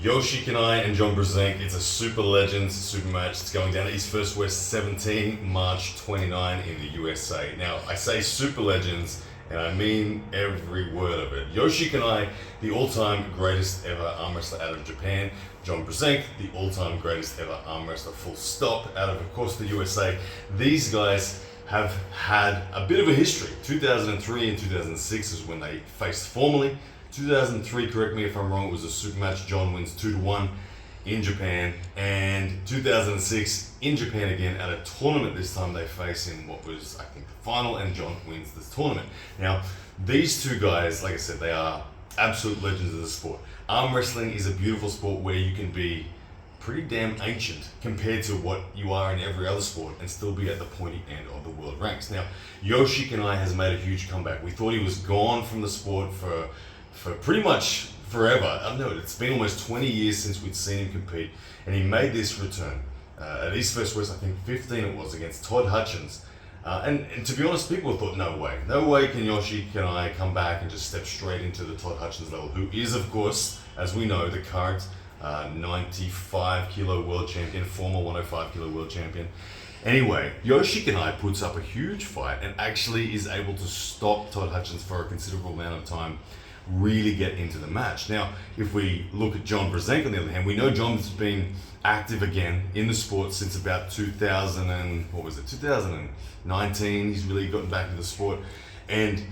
Kanai and Brzenk. It's a Super Legends super match. It's going down at East First West 17, March 29 in the USA. Now, I say Super Legends, and I mean every word of it. Kanai, the all-time greatest ever arm wrestler out of Japan. Brzenk, the all-time greatest ever arm wrestler, full stop, out of course, the USA. These guys have had a bit of a history. 2003 and 2006 is when they faced formally. 2003, correct me if I'm wrong, it was a super match. John wins 2-1 in Japan. And 2006 in Japan again at a tournament. This time they face in what was, I think, the final, and John wins this tournament. Now, these two guys, like I said, they are absolute legends of the sport. Arm wrestling is a beautiful sport where you can be pretty damn ancient compared to what you are in every other sport and still be at the pointy end of the world ranks. Now, Kanai has made a huge comeback. We thought he was gone from the sport for pretty much forever. I don't know, it's been almost 20 years since we'd seen him compete, and he made this return at East First West, I think 15 it was, against Todd Hutchins. And to be honest, people thought, no way can Kanai come back and just step straight into the Todd Hutchins level, who is, of course, as we know, the current 95 kilo world champion, former 105 kilo world champion. Anyway, Kanai puts up a huge fight and actually is able to stop Todd Hutchins for a considerable amount of time, really get into the match. Now, if we look at Brzenk on the other hand, we know John's been active again in the sport since about 2019. He's really gotten back into the sport, and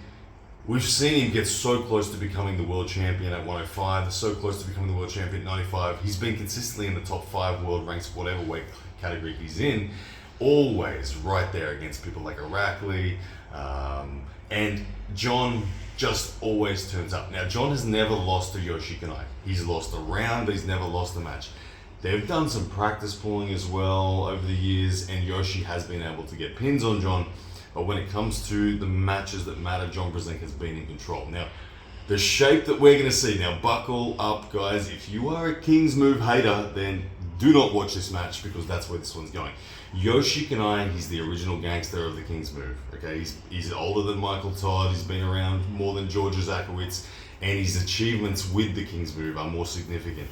we've seen him get so close to becoming the world champion at 105, so close to becoming the world champion at 95. He's been consistently in the top 5 world ranks, whatever weight category he's in, always right there against people like Irakli, and John just always turns up. Now, John has never lost to Kanai. He's lost a round, but he's never lost a match. They've done some practice pulling as well over the years, and Yoshi has been able to get pins on John. But when it comes to the matches that matter, Brzenk has been in control. Now, the shape that we're going to see, now buckle up, guys. If you are a King's Move hater, then do not watch this match, because that's where this one's going. Kanai, he's the original gangster of the King's Move. Okay, he's older than Michael Todd. He's been around more than George Zakowicz, and his achievements with the King's Move are more significant.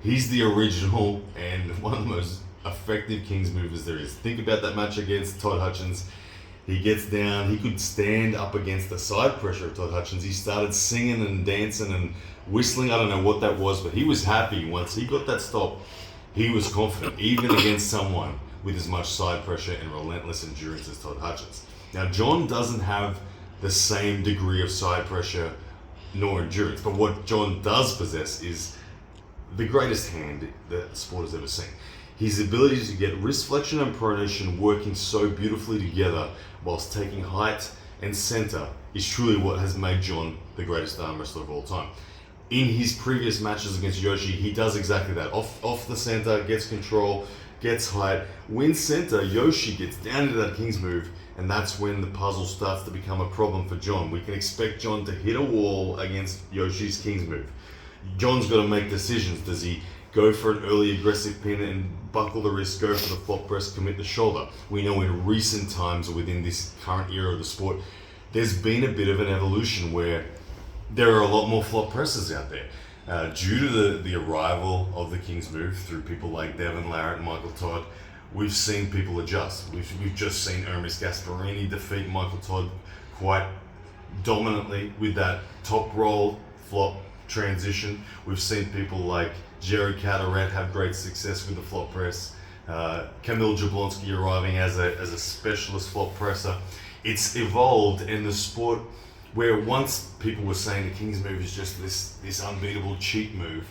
He's the original and one of the most effective King's Movers there is. Think about that match against Todd Hutchins. He gets down, he could stand up against the side pressure of Todd Hutchins. He started singing and dancing and whistling. I don't know what that was, but he was happy once he got that stop. He was confident, even against someone with as much side pressure and relentless endurance as Todd Hutchins. Now, John doesn't have the same degree of side pressure nor endurance, but what John does possess is the greatest hand that the sport has ever seen. His ability to get wrist flexion and pronation working so beautifully together whilst taking height and center is truly what has made John the greatest arm wrestler of all time. In his previous matches against Yoshi, he does exactly that. Off the center, gets control, gets height, wins center. Yoshi gets down into that King's Move, and that's when the puzzle starts to become a problem for John. We can expect John to hit a wall against Yoshi's King's Move. John's got to make decisions. Does he go for an early aggressive pin and buckle the wrist, go for the flop press, commit the shoulder? We know in recent times within this current era of the sport, there's been a bit of an evolution where there are a lot more flop presses out there. Due to the arrival of the King's Move through people like Devin Larratt and Michael Todd, we've seen people adjust. We've just seen Hermes Gasparini defeat Michael Todd quite dominantly with that top roll flop transition. We've seen people like Jerry Carteret have great success with the flop press. Kamil Jablonski arriving as a specialist flop presser. It's evolved in the sport where once people were saying the King's Move is just this unbeatable cheat move.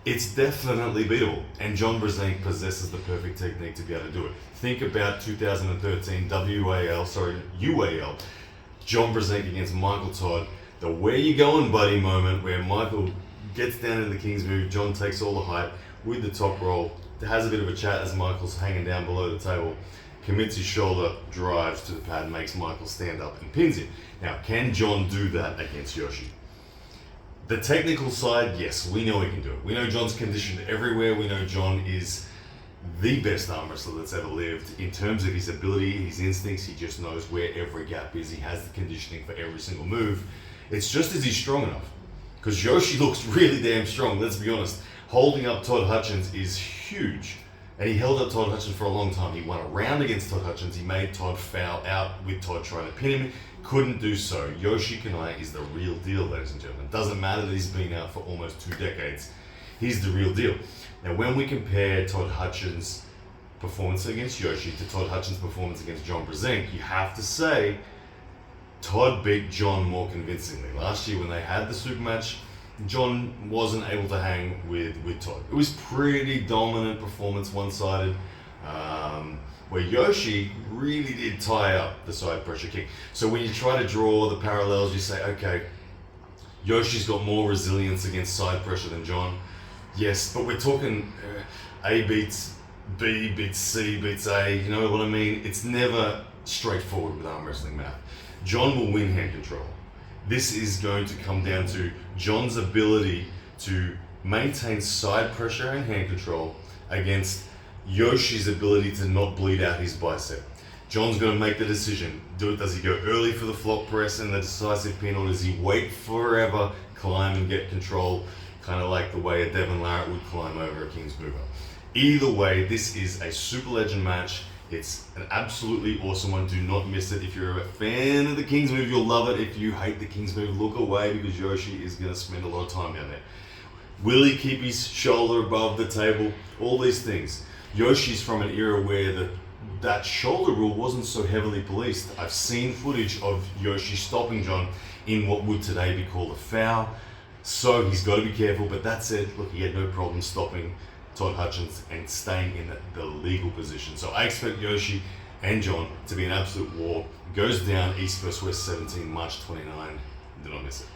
It's definitely beatable, and Brzenk possesses the perfect technique to be able to do it. Think about 2013 UAL, Brzenk against Michael Todd. The "where you going, buddy" moment where Michael gets down in the King's Move, John takes all the height with the top roll, has a bit of a chat as Michael's hanging down below the table, commits his shoulder, drives to the pad, makes Michael stand up and pins him. Now, can John do that against Yoshi? The technical side, yes, we know he can do it. We know John's conditioned everywhere. We know John is the best arm wrestler that's ever lived. In terms of his ability, his instincts, he just knows where every gap is. He has the conditioning for every single move. It's just, is he strong enough? Because Yoshi looks really damn strong, let's be honest. Holding up Todd Hutchins is huge. And he held up Todd Hutchins for a long time. He won a round against Todd Hutchins. He made Todd foul out with Todd trying to pin him. Couldn't do so. Yoshi Kanai is the real deal, ladies and gentlemen. Doesn't matter that he's been out for almost 2 decades. He's the real deal. Now, when we compare Todd Hutchins' performance against Yoshi to Todd Hutchins' performance against John Brzenk, you have to say Todd beat John more convincingly. Last year when they had the super match, John wasn't able to hang with Todd. It was pretty dominant performance, one-sided, where Yoshi really did tie up the side pressure kick. So when you try to draw the parallels, you say, okay, Yoshi's got more resilience against side pressure than John. Yes, but we're talking A beats B, beats C, beats A, you know what I mean? It's never straightforward with arm wrestling math. John will win hand control. This is going to come down to John's ability to maintain side pressure and hand control against Yoshi's ability to not bleed out his bicep. John's going to make the decision. Does he go early for the flock press and the decisive pin, or does he wait forever, climb and get control, kind of like the way a Devin Larratt would climb over a King's Mover? Either way, this is a super legend match. It's an absolutely awesome one. Do not miss it. If you're a fan of the King's Move, you'll love it. If you hate the King's Move, look away, because Yoshi is going to spend a lot of time down there. Will he keep his shoulder above the table? All these things. Yoshi's from an era where that shoulder rule wasn't so heavily policed. I've seen footage of Yoshi stopping John in what would today be called a foul. So he's got to be careful, but that said, look, he had no problem stopping Todd Hutchins and staying in the legal position. So I expect Yoshi and John to be an absolute war. It goes down East vs West 17, March 29. Do not miss it.